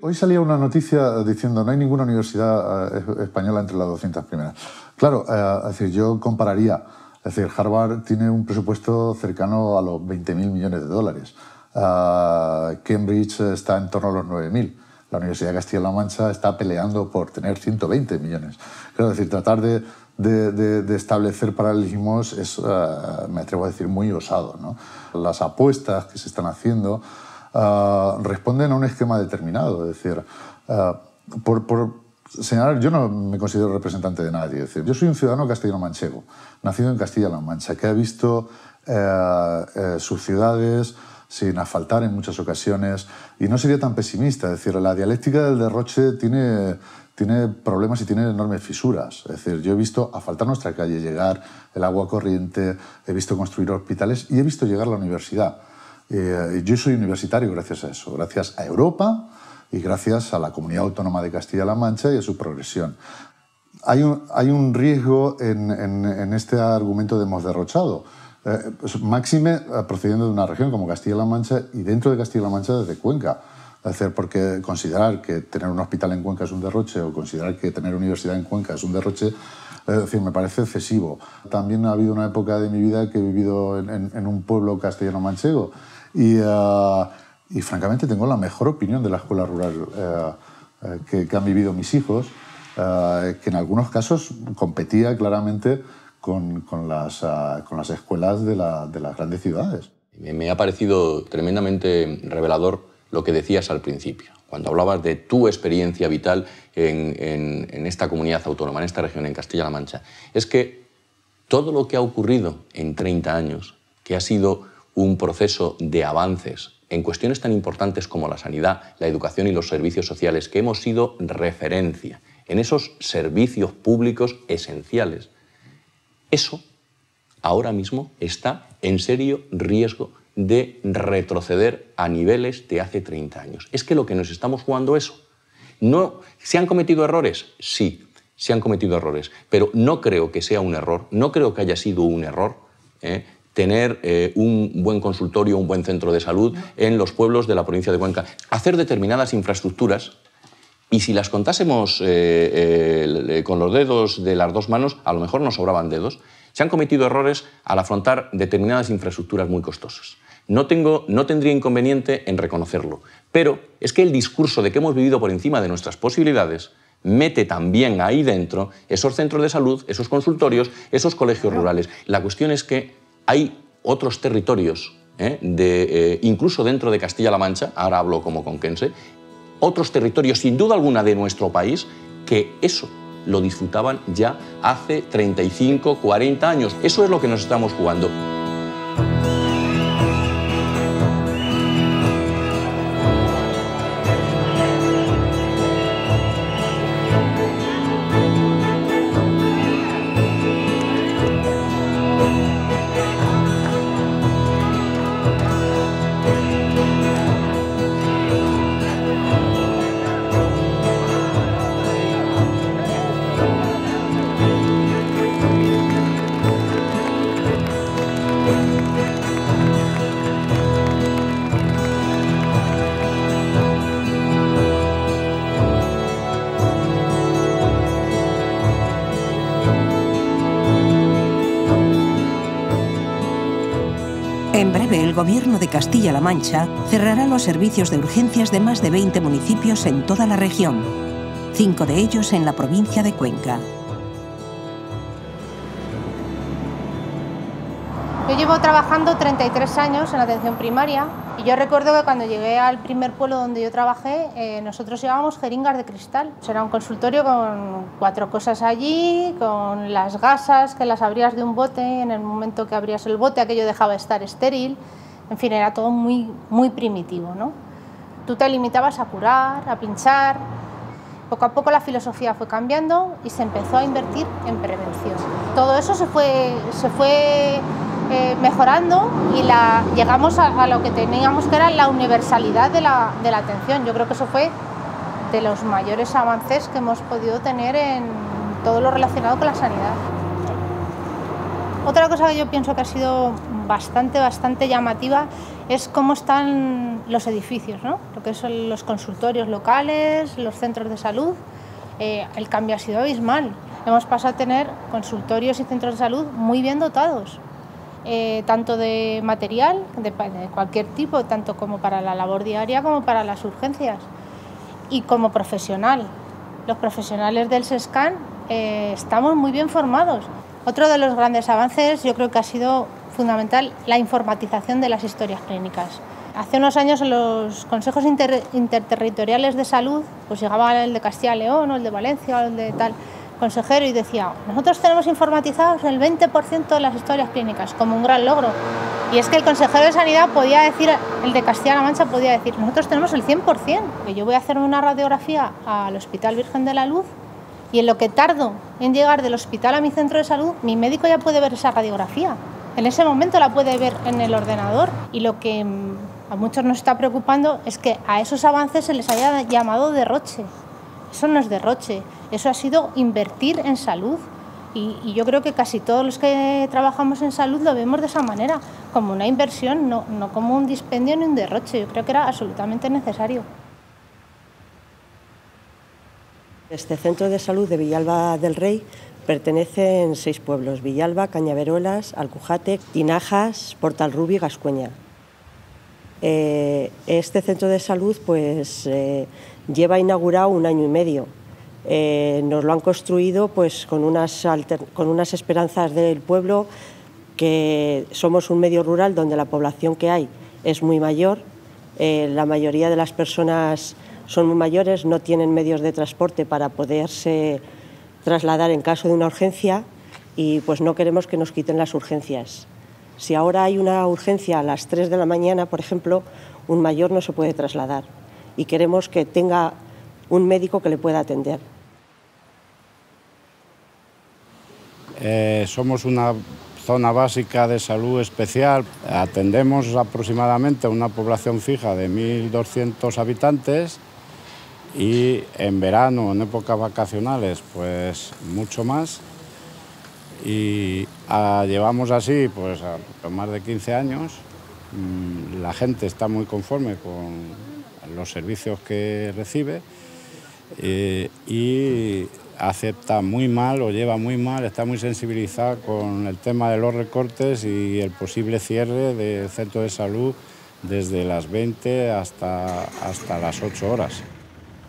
Hoy salía una noticia diciendo no hay ninguna universidad española entre las 200 primeras. Claro, es decir, yo compararía, es decir, Harvard tiene un presupuesto cercano a los 20.000 millones de dólares. Cambridge está en torno a los 9.000. La Universidad de Castilla-La Mancha está peleando por tener 120 millones. Claro, es decir, tratar de establecer paralelismos es, me atrevo a decir, muy osado, ¿no? Las apuestas que se están haciendo responden a un esquema determinado. Es decir, por señalar, yo no me considero representante de nadie. Es decir, yo soy un ciudadano castellano-manchego, nacido en Castilla-La Mancha, que ha visto sus ciudades sin asfaltar en muchas ocasiones, y no sería tan pesimista. Es decir, la dialéctica del derroche tiene problemas y tiene enormes fisuras. Es decir, yo he visto asfaltar nuestra calle, llegar el agua corriente, he visto construir hospitales y he visto llegar la universidad. Yo soy universitario gracias a eso, gracias a Europa y gracias a la Comunidad Autónoma de Castilla-La Mancha y a su progresión. Hay un riesgo en este argumento de hemos derrochado. Máxime procediendo de una región como Castilla-La Mancha y dentro de Castilla-La Mancha desde Cuenca. Es decir, porque considerar que tener un hospital en Cuenca es un derroche o considerar que tener universidad en Cuenca es un derroche, es decir, me parece excesivo. También ha habido una época de mi vida que he vivido en un pueblo castellano-manchego y francamente tengo la mejor opinión de la escuela rural que han vivido mis hijos, que en algunos casos competía claramente con las escuelas de las grandes ciudades. Me ha parecido tremendamente revelador lo que decías al principio, cuando hablabas de tu experiencia vital en esta comunidad autónoma, en esta región, en Castilla-La Mancha. Es que todo lo que ha ocurrido en 30 años, que ha sido un proceso de avances en cuestiones tan importantes como la sanidad, la educación y los servicios sociales, que hemos sido referencia en esos servicios públicos esenciales, eso ahora mismo está en serio riesgo de retroceder a niveles de hace 30 años. Es que lo que nos estamos jugando eso. No, ¿se han cometido errores? Sí, se han cometido errores, pero no creo que sea un error, no creo que haya sido un error tener un buen consultorio, un buen centro de salud en los pueblos de la provincia de Cuenca. Hacer determinadas infraestructuras, y si las contásemos con los dedos de las dos manos, a lo mejor nos sobraban dedos. Se han cometido errores al afrontar determinadas infraestructuras muy costosas. No tendría inconveniente en reconocerlo, pero es que el discurso de que hemos vivido por encima de nuestras posibilidades mete también ahí dentro esos centros de salud, esos consultorios, esos colegios rurales. La cuestión es que hay otros territorios, incluso dentro de Castilla-La Mancha, ahora hablo como conquense, otros territorios sin duda alguna de nuestro país que eso lo disfrutaban ya hace 35, 40 años. Eso es lo que nos estamos jugando. En breve, el Gobierno de Castilla-La Mancha cerrará los servicios de urgencias de más de 20 municipios en toda la región, 5 de ellos en la provincia de Cuenca. Yo llevo trabajando 33 años en atención primaria y yo recuerdo que cuando llegué al primer pueblo donde yo trabajé, nosotros llevábamos jeringas de cristal. Era un consultorio con 4 cosas allí, con las gasas que las abrías de un bote, en el momento que abrías el bote aquello dejaba de estar estéril. En fin, era todo muy primitivo, ¿no? Tú te limitabas a curar, a pinchar. Poco a poco la filosofía fue cambiando y se empezó a invertir en prevención. Todo eso se fue mejorando y llegamos a lo que teníamos, que era la universalidad de la atención. Yo creo que eso fue de los mayores avances que hemos podido tener en todo lo relacionado con la sanidad. Otra cosa que yo pienso que ha sido bastante llamativa es cómo están los edificios, ¿no? Lo que son los consultorios locales, los centros de salud. El cambio ha sido abismal. Hemos pasado a tener consultorios y centros de salud muy bien dotados, tanto de material, de cualquier tipo, tanto como para la labor diaria como para las urgencias. Y como profesional, los profesionales del SESCAN estamos muy bien formados. Otro de los grandes avances yo creo que ha sido fundamental la informatización de las historias clínicas. Hace unos años en los consejos interterritoriales de salud pues llegaba el de Castilla y León o el de Valencia o el de tal consejero y decía, nosotros tenemos informatizados el 20% de las historias clínicas, como un gran logro. Y es que el consejero de Sanidad podía decir, el de Castilla-La Mancha podía decir, nosotros tenemos el 100%. Yo voy a hacerme una radiografía al Hospital Virgen de la Luz y en lo que tardo en llegar del hospital a mi centro de salud, mi médico ya puede ver esa radiografía. En ese momento la puede ver en el ordenador y lo que a muchos nos está preocupando es que a esos avances se les haya llamado derroche. Eso no es derroche, eso ha sido invertir en salud. Y yo creo que casi todos los que trabajamos en salud lo vemos de esa manera, como una inversión, no como un dispendio ni un derroche. Yo creo que era absolutamente necesario. Este centro de salud de Villalba del Rey pertenece en 6 pueblos: Villalba, Cañaveruelas, Alcujate, Tinajas, Portalrubí y Gascueña. Este centro de salud pues, lleva inaugurado 1 año y medio. Nos lo han construido pues, con unas esperanzas del pueblo, que somos un medio rural donde la población que hay es muy mayor, la mayoría de las personas son muy mayores, no tienen medios de transporte para poderse trasladar en caso de una urgencia y pues no queremos que nos quiten las urgencias. Si ahora hay una urgencia a las 3 de la mañana, por ejemplo, un mayor no se puede trasladar y queremos que tenga un médico que le pueda atender. Somos una zona básica de salud especial. Atendemos aproximadamente a una población fija de 1.200 habitantes y en verano, en épocas vacacionales, pues mucho más. Y llevamos así pues a más de 15 años. La gente está muy conforme con los servicios que recibe y acepta muy mal o lleva muy mal, está muy sensibilizada con el tema de los recortes y el posible cierre del centro de salud desde las 20 hasta las 8 horas.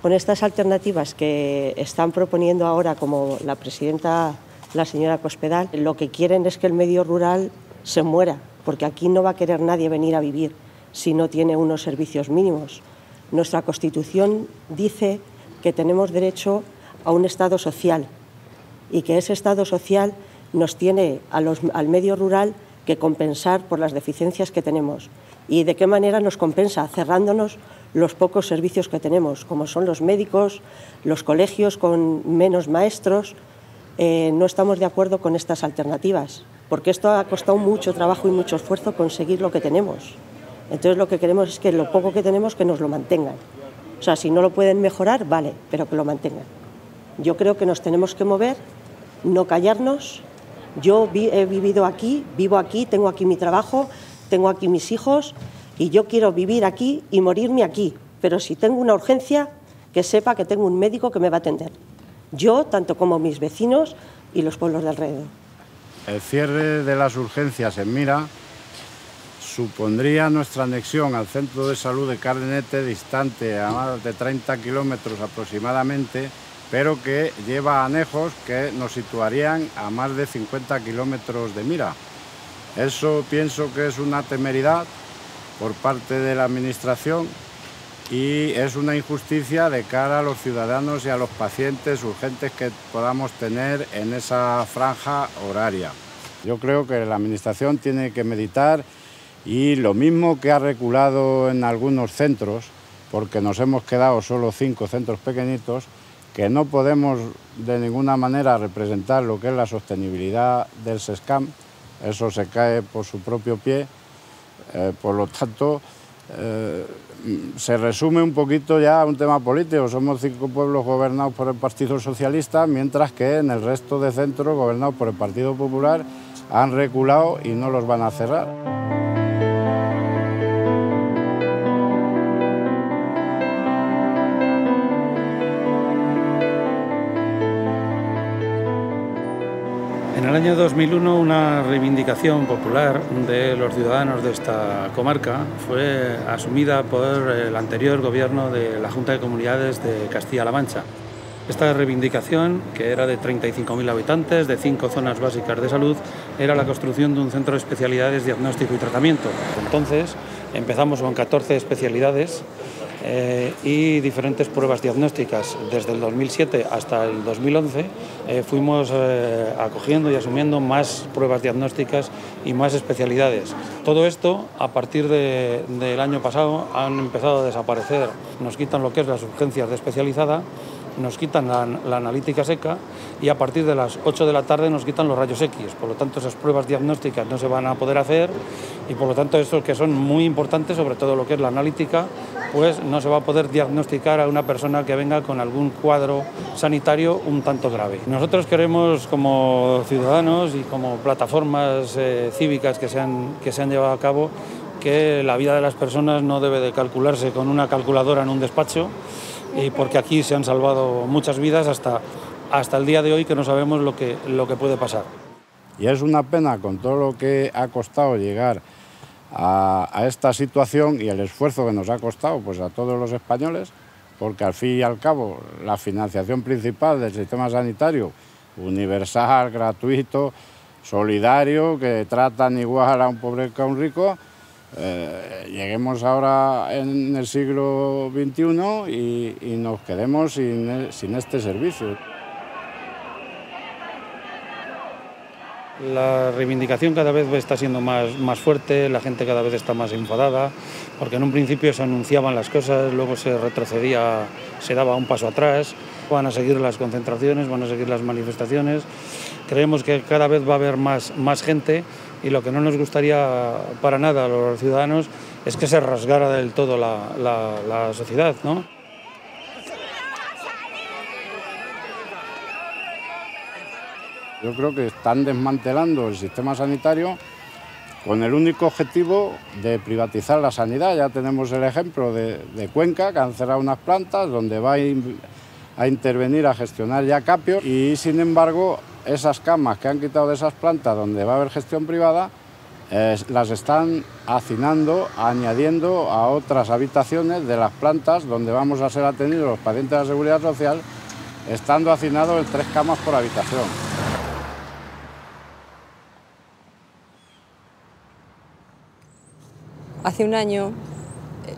Con estas alternativas que están proponiendo ahora, como la presidenta, la señora Cospedal, lo que quieren es que el medio rural se muera, porque aquí no va a querer nadie venir a vivir si no tiene unos servicios mínimos. Nuestra Constitución dice que tenemos derecho a un Estado social y que ese Estado social nos tiene al medio rural que compensar por las deficiencias que tenemos. ¿Y de qué manera nos compensa? Cerrándonos los pocos servicios que tenemos, como son los médicos, los colegios con menos maestros. No estamos de acuerdo con estas alternativas, porque esto ha costado mucho trabajo y mucho esfuerzo conseguir lo que tenemos. Entonces lo que queremos es que lo poco que tenemos que nos lo mantengan. O sea, si no lo pueden mejorar, vale, pero que lo mantengan. Yo creo que nos tenemos que mover, no callarnos. Yo he vivido aquí, vivo aquí, tengo aquí mi trabajo, tengo aquí mis hijos y yo quiero vivir aquí y morirme aquí. Pero si tengo una urgencia, que sepa que tengo un médico que me va a atender. Yo, tanto como mis vecinos y los pueblos de alrededor. El cierre de las urgencias en Mira supondría nuestra anexión al centro de salud de Cardenete, distante a más de 30 kilómetros aproximadamente, pero que lleva anejos que nos situarían a más de 50 kilómetros de Mira. Eso pienso que es una temeridad por parte de la Administración y es una injusticia de cara a los ciudadanos y a los pacientes urgentes que podamos tener en esa franja horaria. Yo creo que la Administración tiene que meditar y lo mismo que ha reculado en algunos centros, porque nos hemos quedado solo 5 centros pequeñitos, que no podemos de ninguna manera representar lo que es la sostenibilidad del SESCAM, eso se cae por su propio pie, por lo tanto se resume un poquito ya a un tema político. Somos 5 pueblos gobernados por el Partido Socialista, mientras que en el resto de centros gobernados por el Partido Popular han reculado y no los van a cerrar. año 2001 una reivindicación popular de los ciudadanos de esta comarca fue asumida por el anterior gobierno de la Junta de Comunidades de Castilla-La Mancha. Esta reivindicación, que era de 35.000 habitantes, de 5 zonas básicas de salud, era la construcción de un centro de especialidades, diagnóstico y tratamiento. Entonces empezamos con 14 especialidades y diferentes pruebas diagnósticas. Desde el 2007 hasta el 2011 fuimos acogiendo y asumiendo más pruebas diagnósticas y más especialidades. Todo esto, a partir del año pasado, han empezado a desaparecer. Nos quitan lo que es las urgencias de especializada, nos quitan la analítica seca y a partir de las 8 de la tarde nos quitan los rayos X. Por lo tanto, esas pruebas diagnósticas no se van a poder hacer y por lo tanto, estos que son muy importantes, sobre todo lo que es la analítica, pues no se va a poder diagnosticar a una persona que venga con algún cuadro sanitario un tanto grave. Nosotros queremos, como ciudadanos y como plataformas cívicas que se han llevado a cabo, que la vida de las personas no debe de calcularse con una calculadora en un despacho, y porque aquí se han salvado muchas vidas hasta el día de hoy, que no sabemos lo que puede pasar. Y es una pena, con todo lo que ha costado llegar a esta situación y el esfuerzo que nos ha costado pues a todos los españoles, porque al fin y al cabo la financiación principal del sistema sanitario, universal, gratuito, solidario, que tratan igual a un pobre que a un rico, lleguemos ahora en el siglo XXI y nos quedemos sin este servicio. La reivindicación cada vez está siendo más fuerte, la gente cada vez está más enfadada, porque en un principio se anunciaban las cosas, luego se retrocedía, se daba un paso atrás. Van a seguir las concentraciones, van a seguir las manifestaciones. Creemos que cada vez va a haber más gente y lo que no nos gustaría para nada a los ciudadanos es que se rasgara del todo la sociedad, ¿no? Yo creo que están desmantelando el sistema sanitario con el único objetivo de privatizar la sanidad. Ya tenemos el ejemplo de Cuenca, que han cerrado unas plantas donde va a intervenir a gestionar ya Capio, y sin embargo esas camas que han quitado de esas plantas donde va a haber gestión privada las están hacinando, añadiendo a otras habitaciones de las plantas donde vamos a ser atendidos los pacientes de la Seguridad Social, estando hacinados en 3 camas por habitación. Hace un año,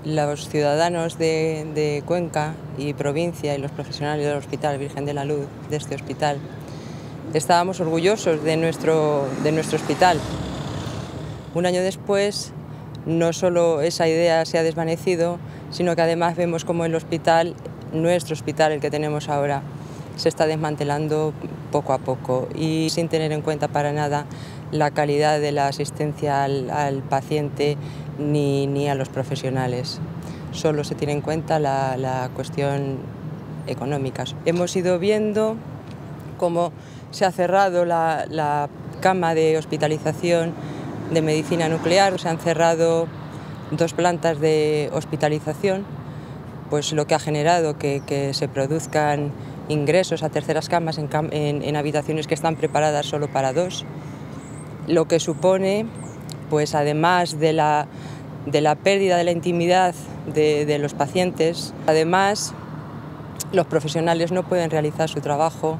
los ciudadanos de Cuenca y provincia y los profesionales del Hospital Virgen de la Luz, de este hospital, estábamos orgullosos de nuestro hospital. Un año después, no solo esa idea se ha desvanecido, sino que además vemos como el hospital, nuestro hospital, el que tenemos ahora, se está desmantelando poco a poco y sin tener en cuenta para nada la calidad de la asistencia al paciente ni a los profesionales. Solo se tiene en cuenta la cuestión económica. Hemos ido viendo cómo se ha cerrado la cama de hospitalización de medicina nuclear, se han cerrado 2 plantas de hospitalización, pues lo que ha generado que se produzcan ingresos a terceras camas en habitaciones que están preparadas solo para 2, lo que supone, pues además de la pérdida de la intimidad de los pacientes, además los profesionales no pueden realizar su trabajo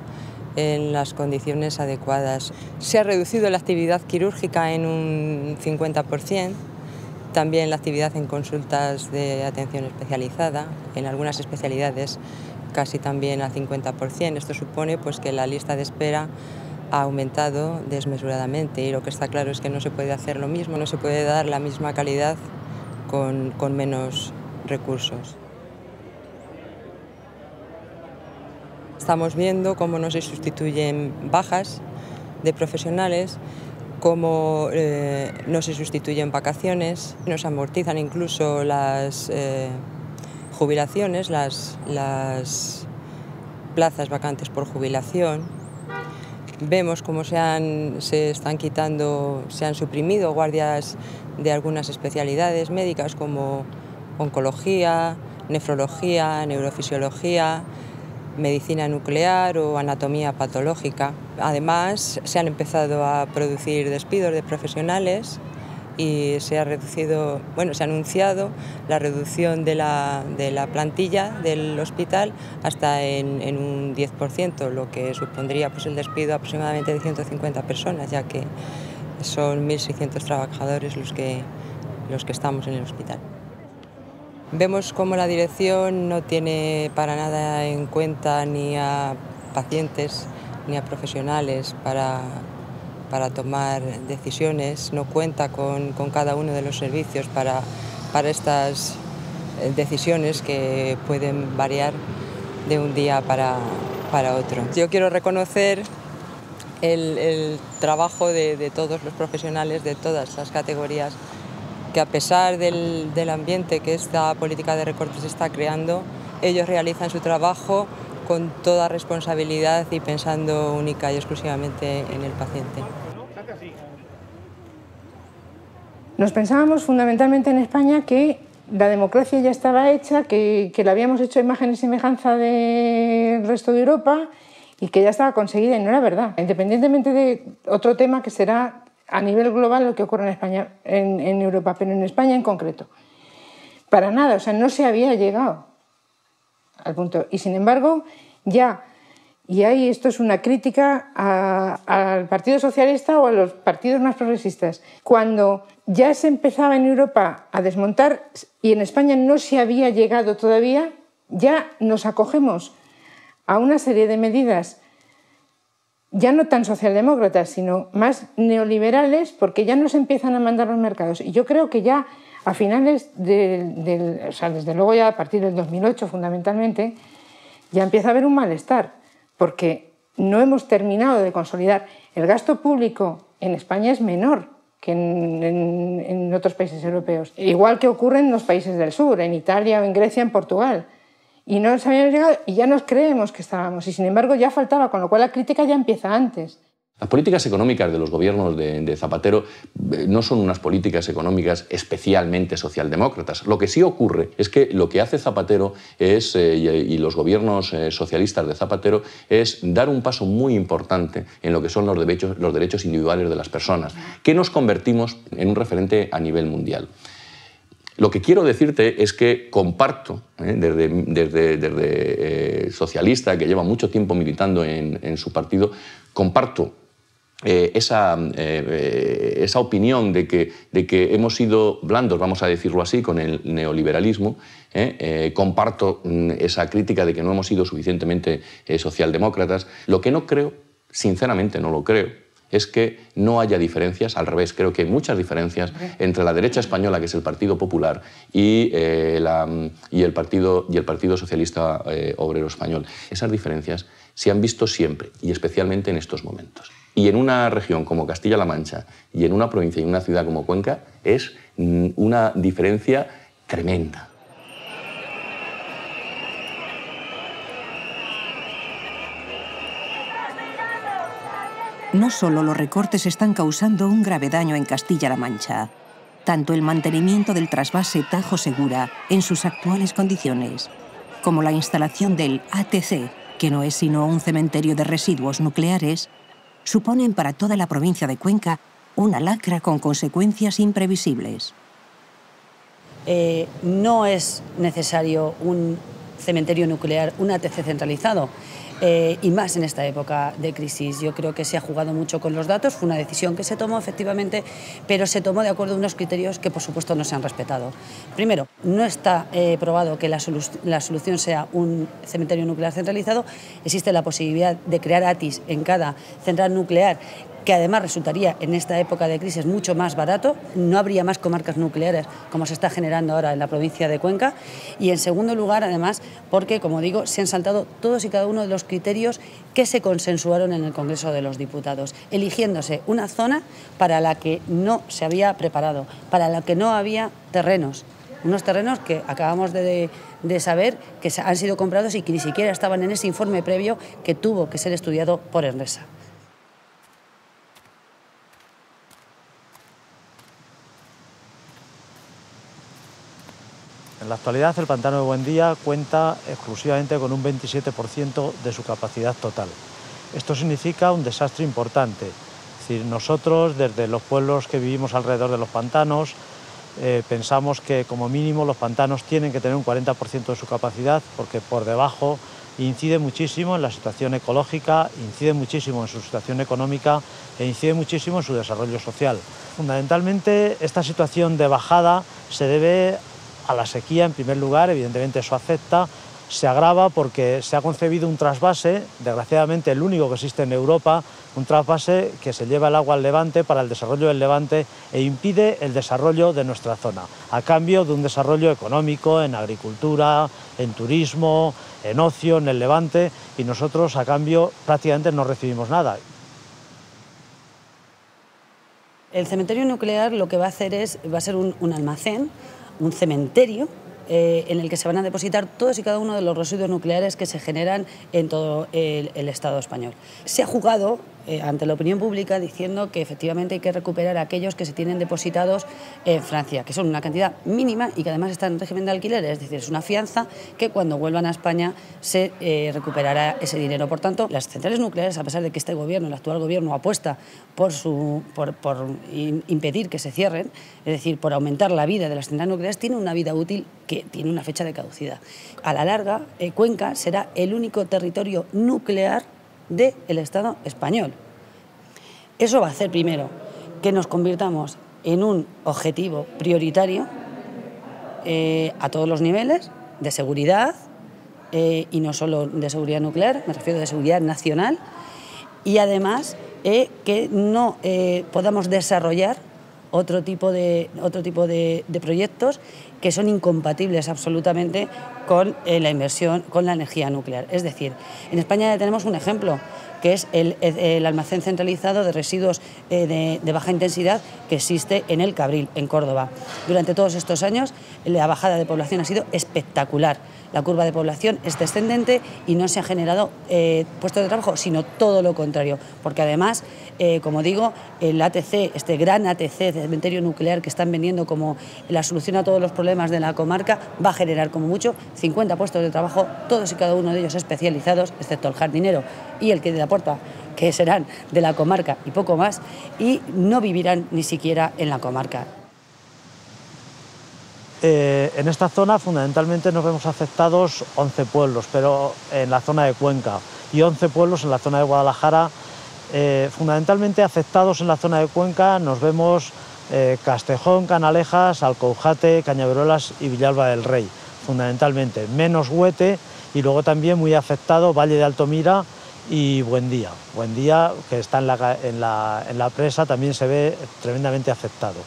en las condiciones adecuadas. Se ha reducido la actividad quirúrgica en un 50%, también la actividad en consultas de atención especializada, en algunas especialidades casi también al 50%. Esto supone pues, que la lista de espera ha aumentado desmesuradamente y lo que está claro es que no se puede hacer lo mismo, no se puede dar la misma calidad con menos recursos. Estamos viendo cómo no se sustituyen bajas de profesionales, cómo no se sustituyen vacaciones, no se amortizan incluso las jubilaciones, las plazas vacantes por jubilación. Vemos cómo se han suprimido guardias de algunas especialidades médicas como oncología, nefrología, neurofisiología. medicina nuclear o anatomía patológica. Además, se han empezado a producir despidos de profesionales y se ha anunciado la reducción de la plantilla del hospital hasta en un 10%, lo que supondría pues, el despido aproximadamente de 150 personas, ya que son 1.600 trabajadores los que estamos en el hospital. Vemos cómo la dirección no tiene para nada en cuenta ni a pacientes ni a profesionales para tomar decisiones, no cuenta con cada uno de los servicios para estas decisiones que pueden variar de un día para otro. Yo quiero reconocer el trabajo de todos los profesionales de todas las categorías, que a pesar del ambiente que esta política de recortes está creando, ellos realizan su trabajo con toda responsabilidad y pensando única y exclusivamente en el paciente. Nos pensábamos fundamentalmente en España que la democracia ya estaba hecha, que la habíamos hecho a imagen y semejanza del resto de Europa y que ya estaba conseguida, y no era verdad. Independientemente de otro tema que será a nivel global lo que ocurre en España, en Europa, pero en España en concreto. Para nada, o sea, no se había llegado al punto. Y sin embargo, ya, y ahí esto es una crítica al Partido Socialista o a los partidos más progresistas, cuando ya se empezaba en Europa a desmontar y en España no se había llegado todavía, ya nos acogemos a una serie de medidas ya no tan socialdemócratas, sino más neoliberales, porque ya nos empiezan a mandar los mercados. Y yo creo que ya a finales o sea, desde luego ya a partir del 2008 fundamentalmente, ya empieza a haber un malestar, porque no hemos terminado de consolidar. El gasto público en España es menor que en otros países europeos, igual que ocurre en los países del sur, en Italia o en Grecia, en Portugal. Y no nos habíamos llegado y ya nos creemos que estábamos, y sin embargo ya faltaba, con lo cual la crítica ya empieza antes. Las políticas económicas de los gobiernos de Zapatero no son unas políticas económicas especialmente socialdemócratas. Lo que sí ocurre es que lo que hace Zapatero y los gobiernos socialistas de Zapatero es dar un paso muy importante en lo que son los derechos individuales de las personas, que nos convertimos en un referente a nivel mundial. Lo que quiero decirte es que comparto, desde socialista, que lleva mucho tiempo militando en su partido, comparto esa opinión de que hemos sido blandos, vamos a decirlo así, con el neoliberalismo. Comparto esa crítica de que no hemos sido suficientemente socialdemócratas. Lo que no creo, sinceramente no lo creo, es que no haya diferencias, al revés, creo que hay muchas diferencias entre la derecha española, que es el Partido Popular, y el Partido Socialista Obrero Español. Esas diferencias se han visto siempre, y especialmente en estos momentos. Y en una región como Castilla-La Mancha, y en una provincia y una ciudad como Cuenca, es una diferencia tremenda. No solo los recortes están causando un grave daño en Castilla-La Mancha, tanto el mantenimiento del trasvase Tajo Segura en sus actuales condiciones, como la instalación del ATC, que no es sino un cementerio de residuos nucleares, suponen para toda la provincia de Cuenca una lacra con consecuencias imprevisibles. No es necesario un cementerio nuclear, un ATC centralizado. Y más en esta época de crisis. Yo creo que se ha jugado mucho con los datos, fue una decisión que se tomó efectivamente, pero se tomó de acuerdo a unos criterios que por supuesto no se han respetado. Primero, no está probado que la solución sea un cementerio nuclear centralizado, existe la posibilidad de crear ATIs en cada central nuclear, que además resultaría en esta época de crisis mucho más barato, no habría más comarcas nucleares como se está generando ahora en la provincia de Cuenca, y en segundo lugar además porque, como digo, se han saltado todos y cada uno de los criterios que se consensuaron en el Congreso de los Diputados, eligiéndose una zona para la que no se había preparado, para la que no había terrenos, unos terrenos que acabamos de saber que han sido comprados y que ni siquiera estaban en ese informe previo que tuvo que ser estudiado por Enresa. En la actualidad el pantano de Buendía cuenta exclusivamente con un 27% de su capacidad total. Esto significa un desastre importante. Es decir, nosotros, desde los pueblos que vivimos alrededor de los pantanos, pensamos que como mínimo los pantanos tienen que tener un 40% de su capacidad, porque por debajo incide muchísimo en la situación ecológica, incide muchísimo en su situación económica e incide muchísimo en su desarrollo social. Fundamentalmente, esta situación de bajada se debe a la sequía en primer lugar, evidentemente eso afecta, se agrava porque se ha concebido un trasvase, desgraciadamente el único que existe en Europa, un trasvase que se lleva el agua al Levante para el desarrollo del Levante e impide el desarrollo de nuestra zona, a cambio de un desarrollo económico en agricultura, en turismo, en ocio, en el Levante, y nosotros a cambio prácticamente no recibimos nada. El cementerio nuclear lo que va a hacer va a ser un almacén, un cementerio, en el que se van a depositar todos y cada uno de los residuos nucleares que se generan en todo el Estado español. Se ha jugado ante la opinión pública diciendo que efectivamente hay que recuperar aquellos que se tienen depositados en Francia, que son una cantidad mínima y que además están en régimen de alquiler, es decir, es una fianza que cuando vuelvan a España se recuperará ese dinero. Por tanto, las centrales nucleares, a pesar de que este gobierno, el actual gobierno, apuesta por impedir que se cierren, es decir, por aumentar la vida de las centrales nucleares, tienen una vida útil que tiene una fecha de caducidad. A la larga, Cuenca será el único territorio nuclear del Estado español. Eso va a hacer, primero, que nos convirtamos en un objetivo prioritario a todos los niveles de seguridad, y no solo de seguridad nuclear, me refiero de seguridad nacional, y además que no podamos desarrollar otro tipo de proyectos que son incompatibles absolutamente con la inversión, con la energía nuclear. Es decir, en España ya tenemos un ejemplo, que es el almacén centralizado de residuos de baja intensidad que existe en El Cabril, en Córdoba. Durante todos estos años la bajada de población ha sido espectacular. La curva de población es descendente y no se ha generado puestos de trabajo, sino todo lo contrario, porque además, como digo, el ATC, este gran ATC de cementerio nuclear que están vendiendo como la solución a todos los problemas de la comarca, va a generar como mucho 50 puestos de trabajo, todos y cada uno de ellos especializados, excepto el jardinero y el que de la puerta, que serán de la comarca y poco más, y no vivirán ni siquiera en la comarca. En esta zona fundamentalmente nos vemos afectados 11 pueblos, pero en la zona de Cuenca, y 11 pueblos en la zona de Guadalajara. Fundamentalmente afectados en la zona de Cuenca nos vemos Castejón, Canalejas, Alcoujate, Cañaveruelas y Villalba del Rey, fundamentalmente, menos Huete, y luego también muy afectado Valle de Altomira y Buendía. Buendía, que está en la presa, también se ve tremendamente afectado.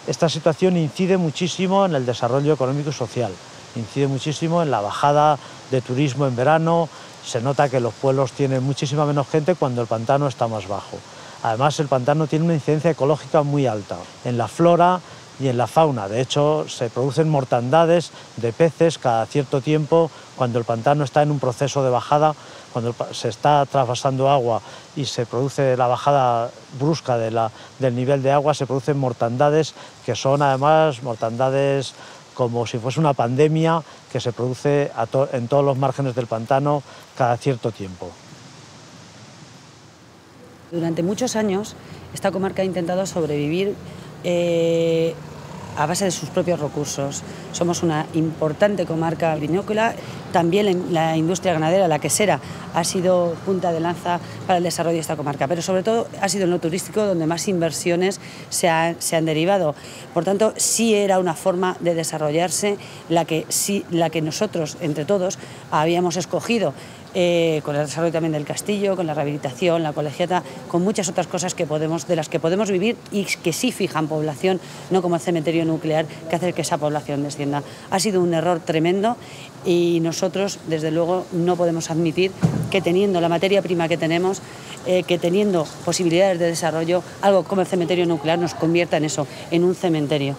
Esta situación incide muchísimo en el desarrollo económico y social, incide muchísimo en la bajada de turismo en verano, se nota que los pueblos tienen muchísima menos gente cuando el pantano está más bajo. Además, el pantano tiene una incidencia ecológica muy alta en la flora y en la fauna. De hecho, se producen mortandades de peces cada cierto tiempo cuando el pantano está en un proceso de bajada, cuando se está trasvasando agua y se produce la bajada brusca del nivel de agua, se producen mortandades que son además mortandades como si fuese una pandemia que se produce en todos los márgenes del pantano cada cierto tiempo. Durante muchos años esta comarca ha intentado sobrevivir a base de sus propios recursos. Somos una importante comarca vinícola, también la industria ganadera, la quesera, ha sido punta de lanza para el desarrollo de esta comarca, pero sobre todo ha sido en lo turístico donde más inversiones se han derivado. Por tanto, sí era una forma de desarrollarse la que nosotros, entre todos, habíamos escogido. Con el desarrollo también del castillo, con la rehabilitación, la colegiata, con muchas otras cosas de las que podemos vivir y que sí fijan población, no como el cementerio nuclear, que hace que esa población descienda. Ha sido un error tremendo y nosotros, desde luego, no podemos admitir que teniendo la materia prima que tenemos, que teniendo posibilidades de desarrollo, algo como el cementerio nuclear nos convierta en eso, en un cementerio.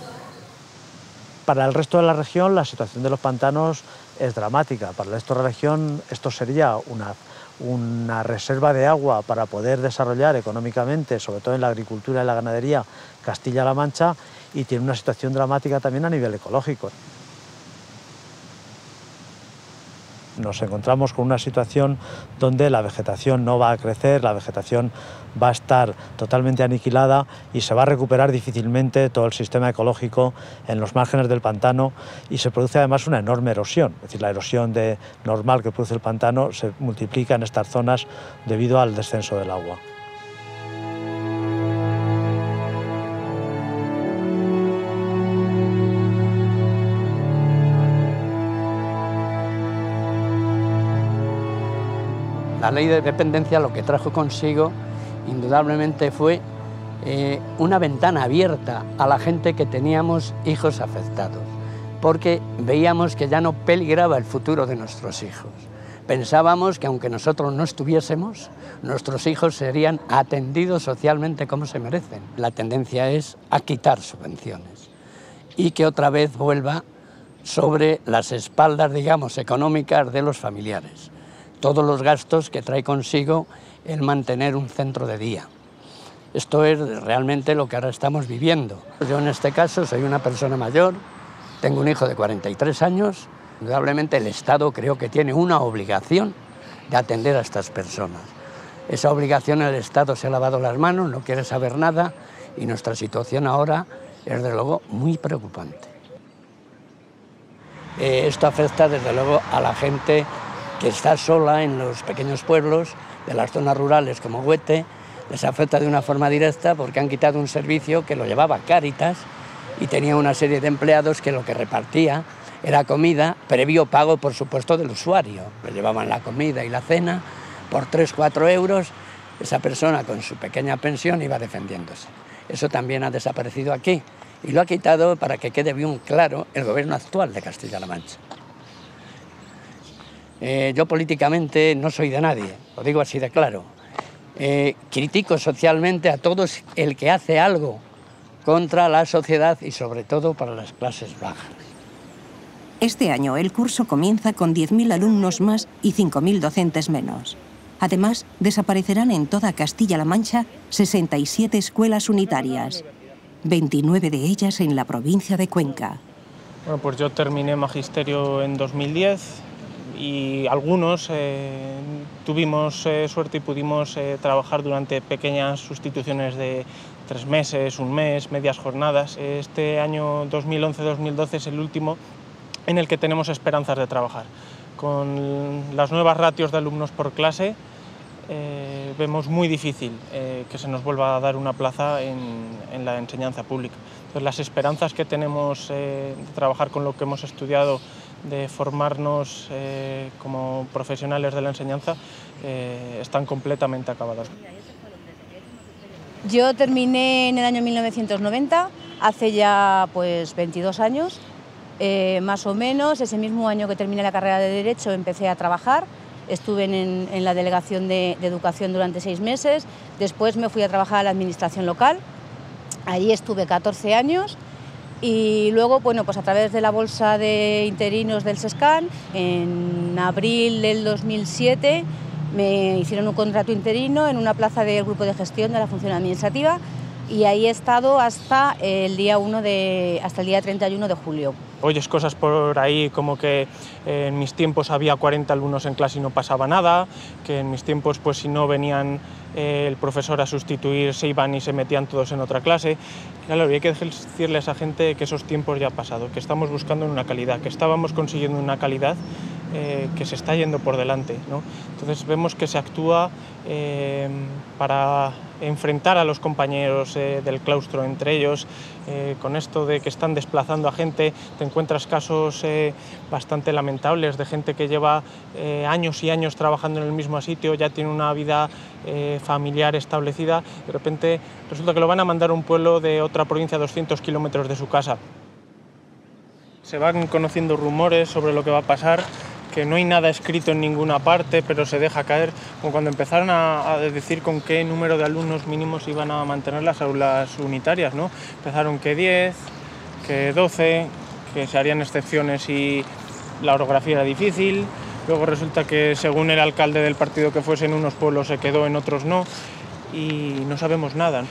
Para el resto de la región la situación de los pantanos es dramática. Para el resto de la región esto sería una reserva de agua para poder desarrollar económicamente, sobre todo en la agricultura y la ganadería, Castilla-La Mancha, y tiene una situación dramática también a nivel ecológico. Nos encontramos con una situación donde la vegetación no va a crecer, la vegetación va a estar totalmente aniquilada y se va a recuperar difícilmente todo el sistema ecológico en los márgenes del pantano, y se produce además una enorme erosión. Es decir, la erosión normal que produce el pantano se multiplica en estas zonas debido al descenso del agua. La ley de dependencia lo que trajo consigo indudablemente fue una ventana abierta a la gente que teníamos hijos afectados, porque veíamos que ya no peligraba el futuro de nuestros hijos. Pensábamos que aunque nosotros no estuviésemos, nuestros hijos serían atendidos socialmente como se merecen. La tendencia es a quitar subvenciones y que otra vez vuelva sobre las espaldas, digamos, económicas de los familiares todos los gastos que trae consigo el mantener un centro de día. Esto es realmente lo que ahora estamos viviendo. Yo en este caso soy una persona mayor, tengo un hijo de 43 años, indudablemente el Estado creo que tiene una obligación de atender a estas personas. Esa obligación el Estado se ha lavado las manos, no quiere saber nada, y nuestra situación ahora es desde luego muy preocupante. Esto afecta desde luego a la gente que está sola en los pequeños pueblos de las zonas rurales como Huete. Les afecta de una forma directa porque han quitado un servicio que lo llevaba Cáritas y tenía una serie de empleados que lo que repartía era comida, previo pago por supuesto del usuario. Le llevaban la comida y la cena por 3-4 euros, esa persona con su pequeña pensión iba defendiéndose. Eso también ha desaparecido aquí y lo ha quitado, para que quede bien claro, el gobierno actual de Castilla-La Mancha. Yo políticamente no soy de nadie, lo digo así de claro. Critico socialmente a todos el que hace algo contra la sociedad y sobre todo para las clases bajas. Este año el curso comienza con 10.000 alumnos más y 5.000 docentes menos. Además, desaparecerán en toda Castilla-La Mancha 67 escuelas unitarias, 29 de ellas en la provincia de Cuenca. Bueno, pues yo terminé magisterio en 2010 y algunos tuvimos suerte y pudimos trabajar durante pequeñas sustituciones de 3 meses, 1 mes, medias jornadas. Este año 2011-2012 es el último en el que tenemos esperanzas de trabajar. Con las nuevas ratios de alumnos por clase, vemos muy difícil que se nos vuelva a dar una plaza en la enseñanza pública. Entonces, las esperanzas que tenemos de trabajar con lo que hemos estudiado, de formarnos como profesionales de la enseñanza, están completamente acabadas. Yo terminé en el año 1990, hace ya pues 22 años, más o menos. Ese mismo año que terminé la carrera de Derecho empecé a trabajar. Estuve en la delegación de Educación durante 6 meses, después me fui a trabajar a la administración local, allí estuve 14 años y luego, bueno, pues a través de la bolsa de interinos del SESCAN, en abril del 2007 me hicieron un contrato interino en una plaza del grupo de gestión de la función administrativa y ahí he estado hasta el día 31 de julio. Oyes cosas por ahí como que en mis tiempos había 40 alumnos en clase y no pasaba nada, que en mis tiempos pues si no venían el profesor a sustituir se iban y se metían todos en otra clase. Claro, hay que decirle a esa gente que esos tiempos ya han pasado, que estamos buscando una calidad, que estábamos consiguiendo una calidad que se está yendo por delante, ¿no? Entonces vemos que se actúa para enfrentar a los compañeros del claustro entre ellos, con esto de que están desplazando a gente. Te encuentras casos bastante lamentables de gente que lleva años y años trabajando en el mismo sitio, ya tiene una vida familiar establecida, de repente resulta que lo van a mandar a un pueblo de otra provincia a 200 kilómetros de su casa. Se van conociendo rumores sobre lo que va a pasar, que no hay nada escrito en ninguna parte, pero se deja caer, como cuando empezaron a decir con qué número de alumnos mínimos iban a mantener las aulas unitarias, ¿no? Empezaron que 10, que 12, que se harían excepciones y la orografía era difícil, luego resulta que según el alcalde del partido que fuese, en unos pueblos se quedó, en otros no, y no sabemos nada.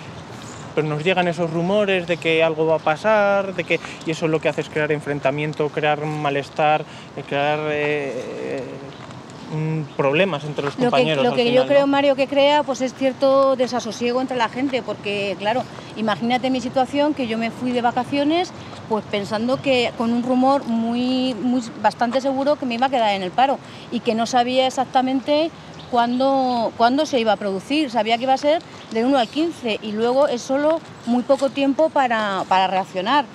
pero nos llegan esos rumores de que algo va a pasar, y eso lo que hace es crear enfrentamiento, crear malestar, crear problemas entre los compañeros. Lo que al yo final, creo, ¿no? Mario, que crea pues es cierto desasosiego entre la gente, porque claro, imagínate mi situación, que yo me fui de vacaciones pues pensando que con un rumor bastante seguro que me iba a quedar en el paro y que no sabía exactamente cuándo se iba a producir. Sabía que iba a ser del 1 al 15 y luego es solo muy poco tiempo para reaccionar.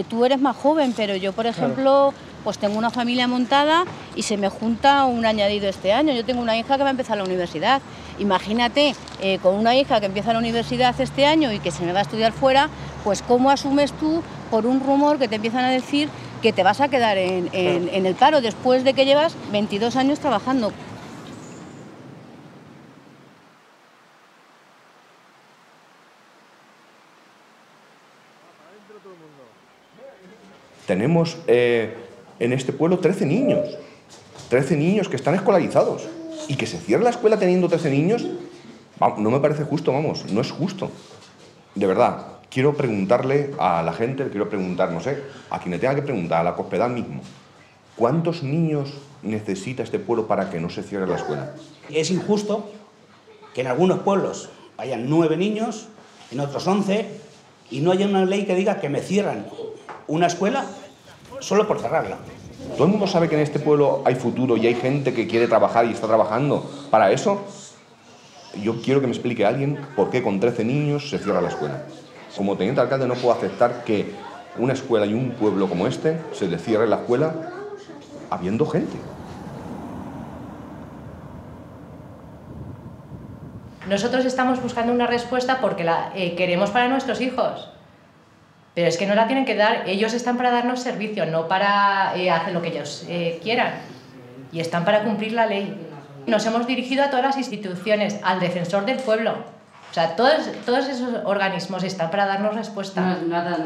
Tú eres más joven, pero yo, por ejemplo, pues tengo una familia montada y se me junta un añadido este año. Yo tengo una hija que va a empezar la universidad. Imagínate, con una hija que empieza la universidad este año y que se me va a estudiar fuera, pues ¿cómo asumes tú por un rumor que te empiezan a decir que te vas a quedar en el paro después de que llevas 22 años trabajando? Tenemos en este pueblo 13 niños que están escolarizados y que se cierre la escuela teniendo 13 niños, no me parece justo, vamos, no es justo. De verdad, quiero preguntarle a la gente, quiero preguntar, no sé, a quien le tenga que preguntar, a la Cospedal mismo, ¿cuántos niños necesita este pueblo para que no se cierre la escuela? Es injusto que en algunos pueblos hayan 9 niños, en otros 11, y no haya una ley que diga que me cierran una escuela solo por cerrarla. ¿Todo el mundo sabe que en este pueblo hay futuro y hay gente que quiere trabajar y está trabajando para eso? Yo quiero que me explique alguien por qué con 13 niños se cierra la escuela. Como teniente alcalde no puedo aceptar que una escuela y un pueblo como este se le cierre la escuela habiendo gente. Nosotros estamos buscando una respuesta porque la queremos para nuestros hijos. Pero es que no la tienen que dar, ellos están para darnos servicio, no para hacer lo que ellos quieran. Y están para cumplir la ley. Nos hemos dirigido a todas las instituciones, al defensor del pueblo. O sea, todos esos organismos están para darnos respuesta. Nada.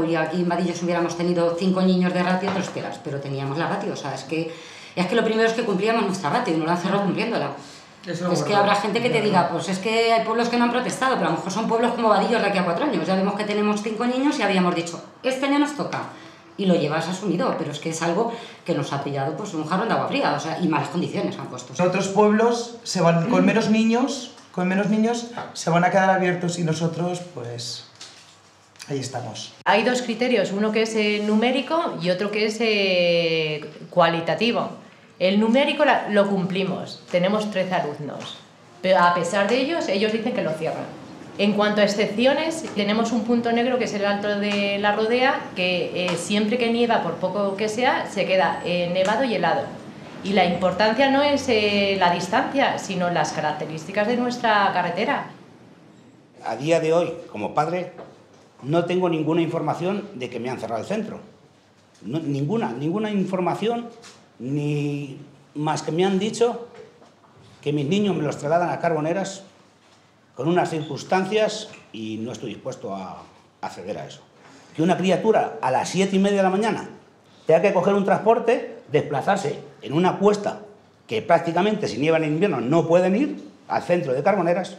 Y aquí en Vadillos hubiéramos tenido 5 niños de ratio, te lo esperas, pero teníamos la ratio. O sea, es que lo primero es que cumplíamos nuestra ratio y no la han cerrado cumpliéndola. Es que habrá gente que te diga, pues es que hay pueblos que no han protestado, pero a lo mejor son pueblos como Vadillos de aquí a 4 años. Ya vemos que tenemos 5 niños y habíamos dicho, este año nos toca. Y lo llevas asumido, pero es que es algo que nos ha pillado pues un jarrón de agua fría, o sea, y malas condiciones han puesto. Otros pueblos se van con menos niños se van a quedar abiertos y nosotros, pues, ahí estamos. Hay 2 criterios, uno que es numérico y otro que es cualitativo. El numérico lo cumplimos, tenemos 13 alumnos, pero a pesar de ellos dicen que lo cierran. En cuanto a excepciones, tenemos un punto negro que es el Alto de la Rodea, que siempre que nieva, por poco que sea, se queda nevado y helado. Y la importancia no es la distancia, sino las características de nuestra carretera. A día de hoy, como padre, no tengo ninguna información de que me han cerrado el centro. No, ninguna información, ni más que me han dicho que mis niños me los trasladan a Carboneras con unas circunstancias y no estoy dispuesto a acceder a eso. Que una criatura a las 7:30 de la mañana tenga que coger un transporte, desplazarse en una cuesta que prácticamente si nieva en invierno no pueden ir al centro de Carboneras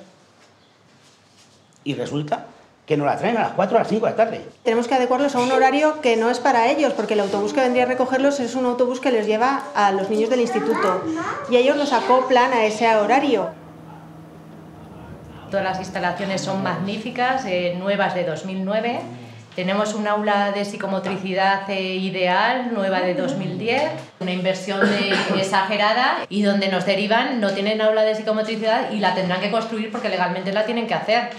y resulta que nos la traen a las 4 o las 5 de la tarde. Tenemos que adecuarlos a un horario que no es para ellos, porque el autobús que vendría a recogerlos es un autobús que les lleva a los niños del instituto y ellos nos acoplan a ese horario. Todas las instalaciones son magníficas, nuevas de 2009. Tenemos un aula de psicomotricidad ideal, nueva de 2010, una inversión exagerada y donde nos derivan, no tienen aula de psicomotricidad y la tendrán que construir porque legalmente la tienen que hacer.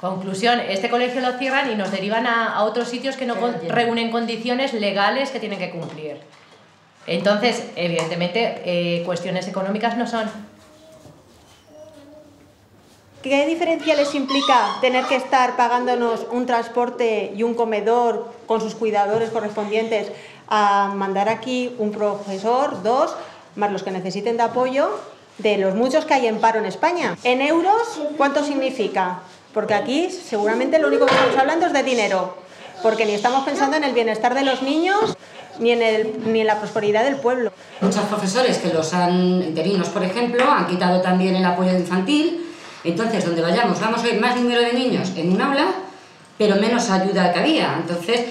Conclusión, este colegio lo cierran y nos derivan a otros sitios que no reúnen condiciones legales que tienen que cumplir. Entonces, evidentemente, cuestiones económicas no son. ¿Qué diferencia les implica tener que estar pagándonos un transporte y un comedor con sus cuidadores correspondientes a mandar aquí un profesor, 2, más los que necesiten de apoyo, de los muchos que hay en paro en España? En euros, ¿cuánto significa? Porque aquí seguramente lo único que estamos hablando es de dinero, porque ni estamos pensando en el bienestar de los niños ni en la prosperidad del pueblo. Muchos profesores que los han, interinos por ejemplo, han quitado también el apoyo infantil. Entonces, donde vayamos, vamos a ir más número de niños en un aula pero menos ayuda que había. Entonces,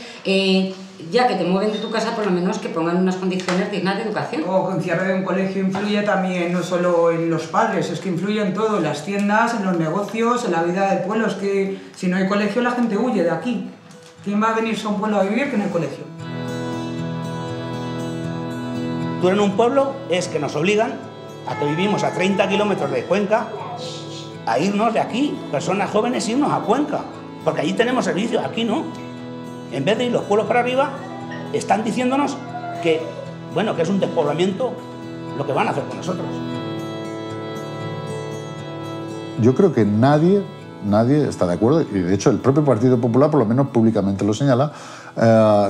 ya que te mueven de tu casa, por lo menos que pongan unas condiciones dignas de educación. O que el cierre de un colegio influye también, no solo en los padres, es que influye en todo, en las tiendas, en los negocios, en la vida del pueblo. Es que si no hay colegio, la gente huye de aquí. ¿Quién va a venirse a un pueblo a vivir que no hay colegio? Tú en un pueblo es que nos obligan a que vivimos a 30 kilómetros de Cuenca, a irnos de aquí, personas jóvenes, irnos a Cuenca, porque allí tenemos servicios, aquí no. En vez de ir los pueblos para arriba, están diciéndonos que, bueno, que es un despoblamiento lo que van a hacer con nosotros. Yo creo que nadie está de acuerdo, y de hecho el propio Partido Popular por lo menos públicamente lo señala,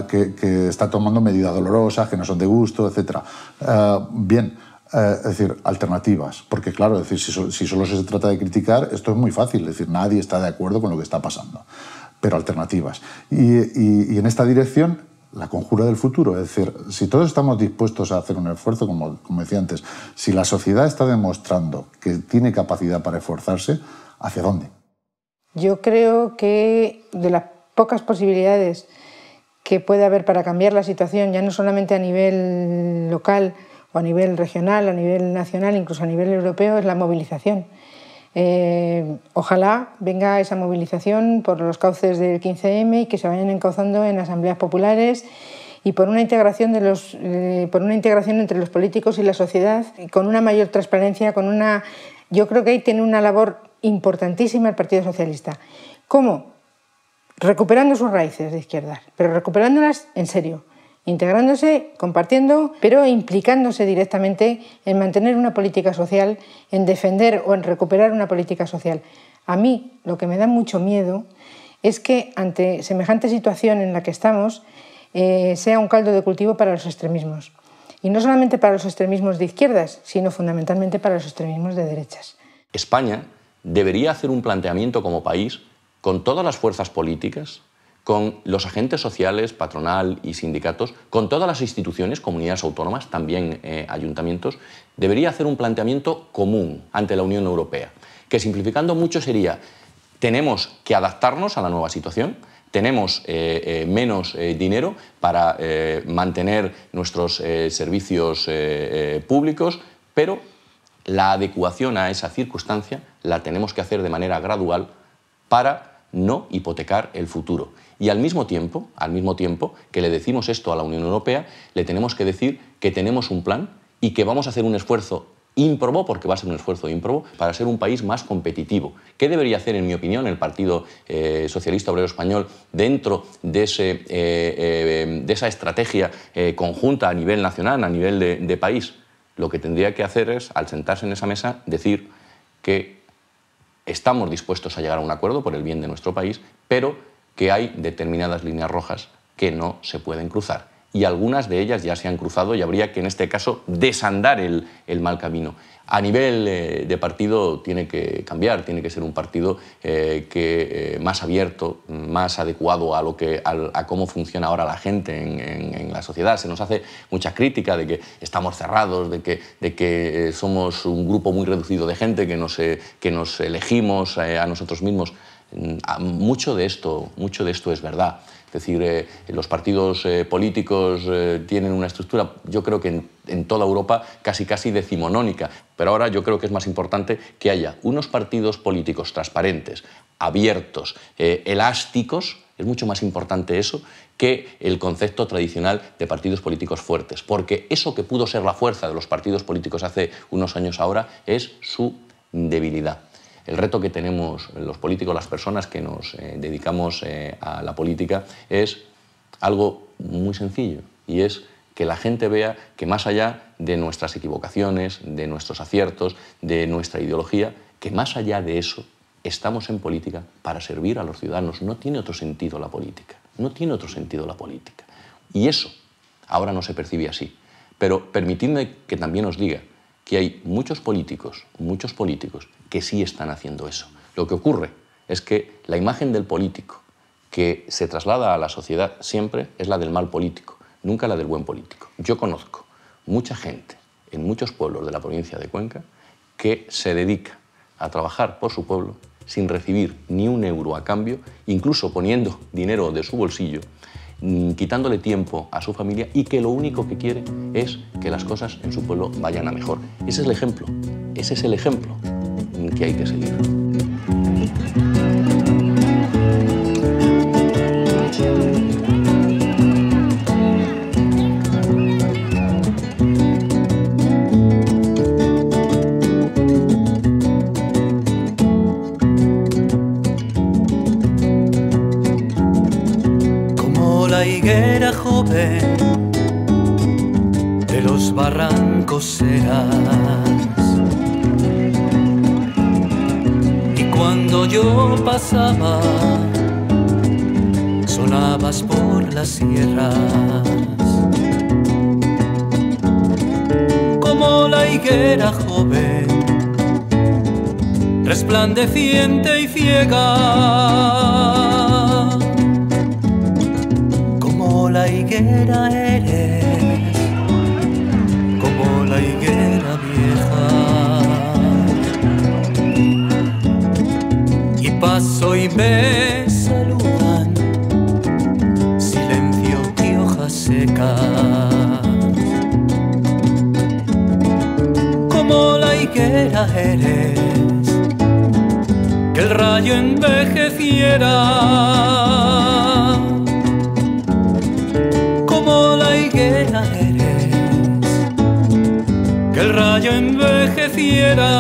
que está tomando medidas dolorosas, que no son de gusto, etc. Es decir, alternativas, porque claro, es decir, si solo se trata de criticar, esto es muy fácil, es decir, nadie está de acuerdo con lo que está pasando, pero alternativas. Y en esta dirección, la conjura del futuro, es decir, si todos estamos dispuestos a hacer un esfuerzo, como decía antes, si la sociedad está demostrando que tiene capacidad para esforzarse, ¿hacia dónde? Yo creo que de las pocas posibilidades que puede haber para cambiar la situación, ya no solamente a nivel local o a nivel regional, a nivel nacional, incluso a nivel europeo, es la movilización. Ojalá venga esa movilización por los cauces del 15M y que se vayan encauzando en asambleas populares y por una integración entre los políticos y la sociedad, y con una mayor transparencia, yo creo que ahí tiene una labor importantísima el Partido Socialista. ¿Cómo? Recuperando sus raíces de izquierdas, pero recuperándolas en serio, integrándose, compartiendo, pero implicándose directamente en mantener una política social, en defender o en recuperar una política social. A mí lo que me da mucho miedo es que ante semejante situación en la que estamos sea un caldo de cultivo para los extremismos. Y no solamente para los extremismos de izquierdas, sino fundamentalmente para los extremismos de derechas. España debería hacer un planteamiento como país con todas las fuerzas políticas, con los agentes sociales, patronal y sindicatos, con todas las instituciones, comunidades autónomas, también ayuntamientos, debería hacer un planteamiento común ante la Unión Europea, que simplificando mucho sería: tenemos que adaptarnos a la nueva situación, tenemos menos dinero para mantener nuestros servicios públicos, pero la adecuación a esa circunstancia la tenemos que hacer de manera gradual para no hipotecar el futuro. Y al mismo tiempo que le decimos esto a la Unión Europea, le tenemos que decir que tenemos un plan y que vamos a hacer un esfuerzo ímprobo, porque va a ser un esfuerzo ímprobo, para ser un país más competitivo. ¿Qué debería hacer, en mi opinión, el Partido Socialista Obrero Español dentro de esa estrategia conjunta a nivel nacional, a nivel de país? Lo que tendría que hacer es, al sentarse en esa mesa, decir que estamos dispuestos a llegar a un acuerdo por el bien de nuestro país, pero que hay determinadas líneas rojas que no se pueden cruzar. Y algunas de ellas ya se han cruzado y habría que, en este caso, desandar el mal camino. A nivel de partido tiene que cambiar, tiene que ser un partido más abierto, más adecuado a cómo funciona ahora la gente en la sociedad. Se nos hace mucha crítica de que estamos cerrados, de que somos un grupo muy reducido de gente, que nos elegimos a nosotros mismos. Mucho de esto es verdad. Es decir, los partidos políticos tienen una estructura, yo creo que en toda Europa, casi decimonónica. Pero ahora yo creo que es más importante que haya unos partidos políticos transparentes, abiertos, elásticos. Es mucho más importante eso que el concepto tradicional de partidos políticos fuertes. Porque eso que pudo ser la fuerza de los partidos políticos hace unos años ahora es su debilidad. El reto que tenemos los políticos, las personas que nos dedicamos a la política, es algo muy sencillo, y es que la gente vea que más allá de nuestras equivocaciones, de nuestros aciertos, de nuestra ideología, que más allá de eso estamos en política para servir a los ciudadanos. No tiene otro sentido la política, no tiene otro sentido la política. Y eso ahora no se percibe así. Pero permitidme que también os diga que hay muchos políticos que sí están haciendo eso. Lo que ocurre es que la imagen del político que se traslada a la sociedad siempre es la del mal político, nunca la del buen político. Yo conozco mucha gente en muchos pueblos de la provincia de Cuenca que se dedica a trabajar por su pueblo sin recibir ni un euro a cambio, incluso poniendo dinero de su bolsillo, quitándole tiempo a su familia y que lo único que quiere es que las cosas en su pueblo vayan a mejor. Ese es el ejemplo que hay que seguir. Higuera joven de los barrancos serás, y cuando yo pasaba sonabas por las sierras, como la higuera joven resplandeciente y ciega. La higuera eres, como la higuera vieja, y paso y me saludan silencio y hojas secas. Como la higuera eres, que el rayo envejeciera. Como la higuera eres, que el rayo envejeciera.